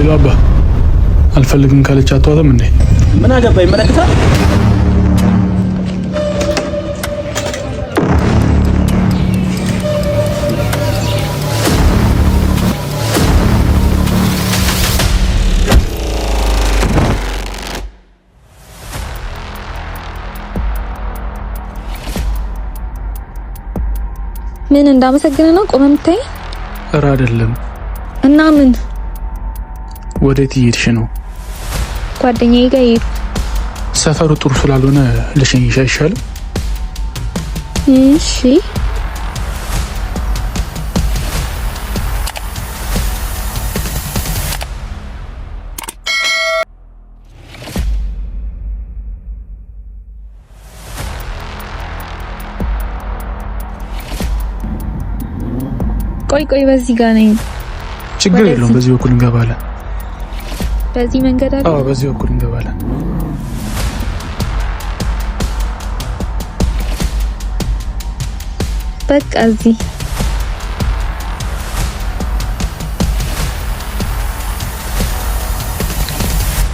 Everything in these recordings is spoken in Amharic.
ሄሎ አባ አልፈልግም ካለች አትዋጥም እንዴ? ምን አገባኝ? ይመለከታል። ምን እንዳመሰግነ ነው ቆመ የምታይ? ኧረ አይደለም። እና ምን ወዴት እየሄድሽ ነው? ጓደኛዬ ጋር ሰፈሩ ጥሩ ስላልሆነ ልሸኝሽ አይሻልም? እሺ ቆይ በዚህ ጋር ነኝ። ችግር የለውም። በዚህ በኩል እንገባለን። በዚህ መንገድ አለ? አዎ በዚህ በኩል እንገባለን። በቃ እዚህ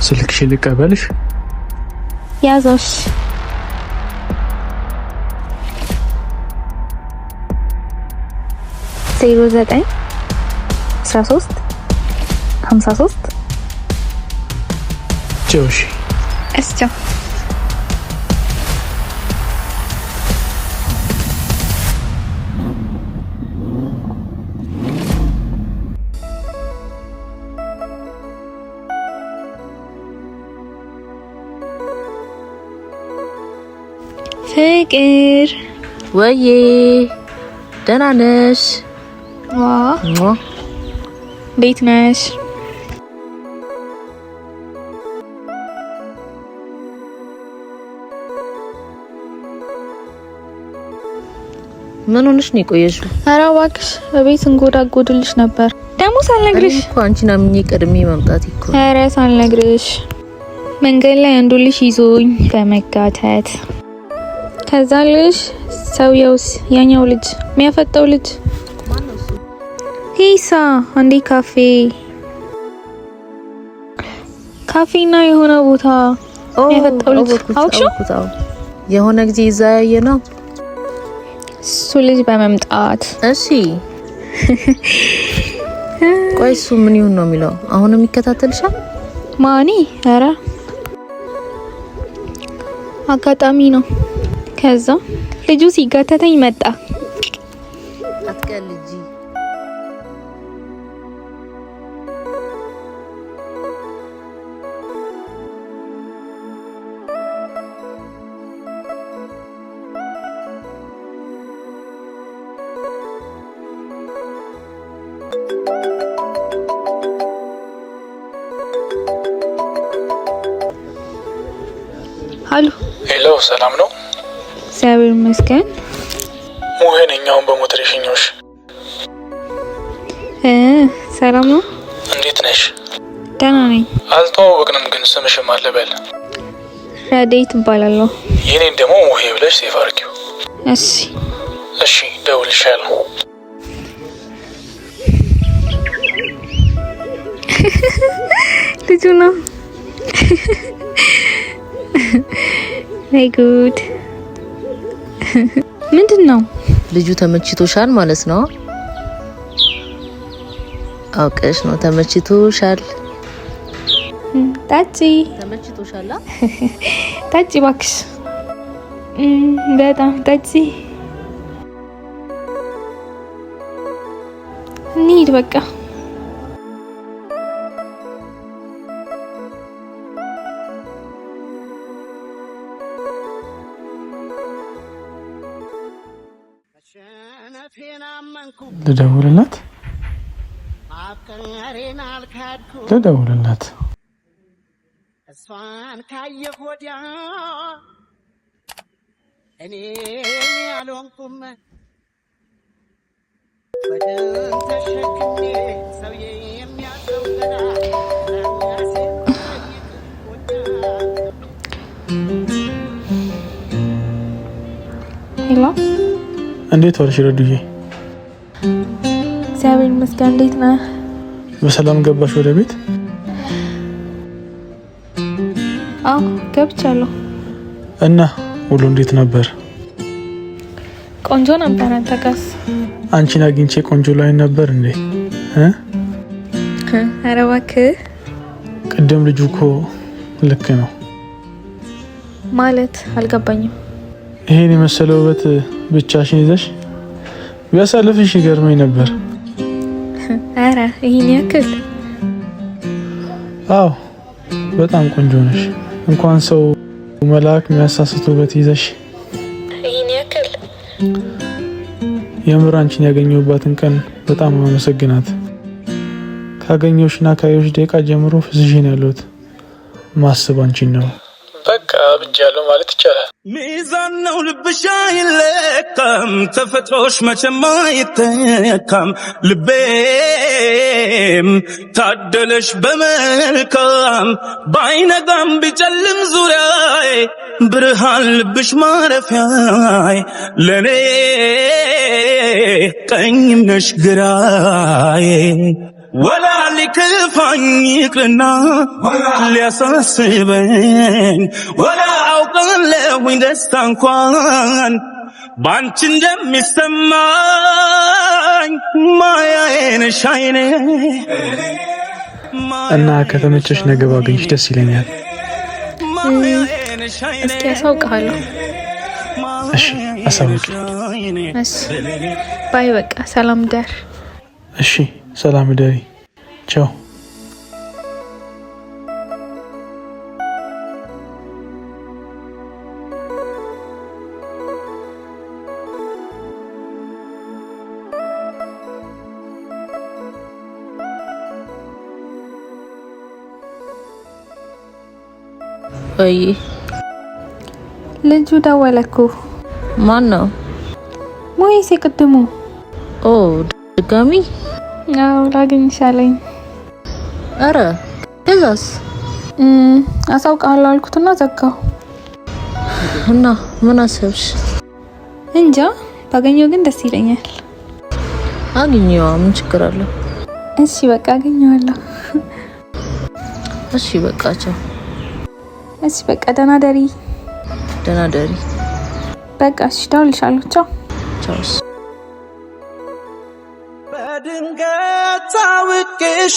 ስልክሽን ልቀበልሽ? ያዞሽ 09 13 53 ጆሽ እስቻ ፍቅር ወዬ ደህና ነሽ? እንዴት ነሽ? ምን ሆነሽ ነው የቆየሽው? ኧረ እባክሽ በቤት እንጎዳጎድልሽ ነበር። ደግሞ ሳልነግርሽ እኮ አንቺን አምኜ ቀድሜ መምጣት እኮ። ኧረ ሳልነግርሽ መንገድ ላይ አንዱ ልጅ ይዞኝ በመጋተት ከዛ ልጅ ሰውየውስ ያኛው ልጅ የሚያፈጠው ልጅ ሂሳ አንዴ ካፌና የሆነ ቦታ የሚያፈጠው ልጅ አውቅሽው? የሆነ ጊዜ እዛ ያየ ነው እሱ ልጅ በመምጣት እሺ። ቆይ እሱ ምን ይሁን ነው የሚለው? አሁንም ይከታተልሻል? ማኒ ኧረ አጋጣሚ ነው። ከዛ ልጁ ሲጋተተኝ መጣ። አትቀልጂ። አሉ ሄሎ፣ ሰላም ነው? እግዚአብሔር ይመስገን። ሙሄ ነኝ። አሁን በሞተር የሸኘሁሽ። ሰላም ነው? እንዴት ነሽ? ደህና ነኝ። አልተዋወቅንም ግን ስምሽም አለ በል። ረዴት እባላለሁ። የኔን ደግሞ ሙሄ ብለሽ ሴፍ አድርጊው። እሺ እሺ፣ ደውልልሻለሁ። ልጁ ነው። ጉድ ምንድን ነው? ልጁ ተመችቶሻል ማለት ነው? አውቀሽ ነው ተመችቶሻል? ታጪ ተመችቶሻል? ታጪ እባክሽ፣ በጣም ታጪ። እንሂድ በቃ። ልደውልላት እሷን ካየሁ ወዲያ እኔ ያልሆንኩም በደም ተሸክሜ ሰው የሚያዘው ገና ሄሎ፣ እንዴት ዋልሽ ረዱዬ? እግዚአብሔር ይመስገን። እንዴት ነህ? በሰላም ገባሽ ወደ ቤት? አዎ ገብቻለሁ። እና ሁሉ እንዴት ነበር? ቆንጆ ነበር። አንተጋስ? አንቺን አግኝቼ ቆንጆ ላይ ነበር እንዴ? ኧረ እባክህ። ቅድም ልጁ እኮ ልክ ነው ማለት አልገባኝም። ይሄን የመሰለ ውበት ብቻሽን ይዘሽ ቢያሳልፍሽ ይገርመኝ ነበር። ኧረ ይሄን ያክል? አዎ በጣም ቆንጆ ነሽ። እንኳን ሰው መልአክ የሚያሳስት ውበት ይዘሽ ይሄን ያክል? የምር አንቺን ያገኘሁባትን ቀን በጣም አመሰግናት። ካገኘሁሽና ካየሁሽ ደቂቃ ጀምሮ ፍዝሽን ያለሁት ማስብ አንቺን ነው። በቃ ብቻለሁ ማለት ይቻላል። ሚዛን ነው ልብሽ አይለካም፣ ተፈጥሮሽ መቼም አይተካም። ልቤም ታደለሽ በመልካም፣ ባይነጋም ቢጨልም ዙሪያዬ ብርሃን ልብሽ ማረፊያዬ። ለኔ ቀኝም ነሽ ግራዬ። ወላ ሊከፋኝ ይቅርና ሊያሳስበኝ፣ ወላ አውቃለሁኝ ደስታ እንኳን ባንቺ እንደሚሰማኝ። ማያዬ ነሽ አይኔ። እና ከተመቸሽ ነገ ባገኝሽ ደስ ይለኛል። እስኪ አሳውቅሃለሁ። እሺ አሳውቂ። እሺ ባይ። በቃ ሰላም ደር። እሺ ሰላም ደሪ። ቻው። ወይ ልጁ ደወለኩ። ማን ነው? ሞይስ ቅድሙ። ኦ ድጋሚ? አዎ ላገኝሽ አለኝ። አረ ከዛስ? አሳውቃለሁ አልኩትና ዘጋው። እና ምን አሰብሽ? እንጃ ባገኘው ግን ደስ ይለኛል። አግኘዋ፣ ምን ችግር አለው? እሺ በቃ አገኘዋለሁ። እሺ በቃ ቻው። እሺ በቃ ደህና ደሪ። ደህና ደሪ። በቃ እሺ ደውልልሻለሁ። ቻው ቻው። በድንገት ታውቂሽ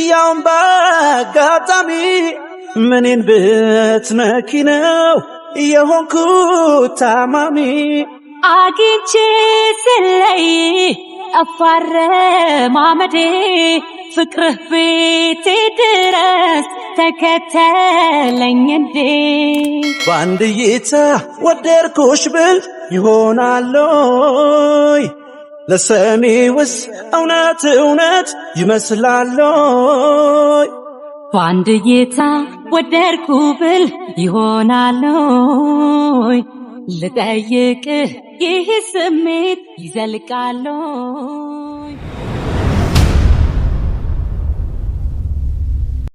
ያውን በአጋጣሚ ምንን ብትነኪ ነው የሆንኩት ታማሚ። አግኝቼ ስለይ አፋረ ማመዴ ፍቅርህ ቤቴ ድረስ ተከተለኝ እንዴ። በአንድ እይታ ወደድኩሽ ብል ይሆናለይ ለሰሚውስ እውነት እውነት ይመስላለይ። በአንድ እይታ ወደድኩ ብል ይሆናለይ ልጠይቅህ ይህ ስሜት ይዘልቃለይ።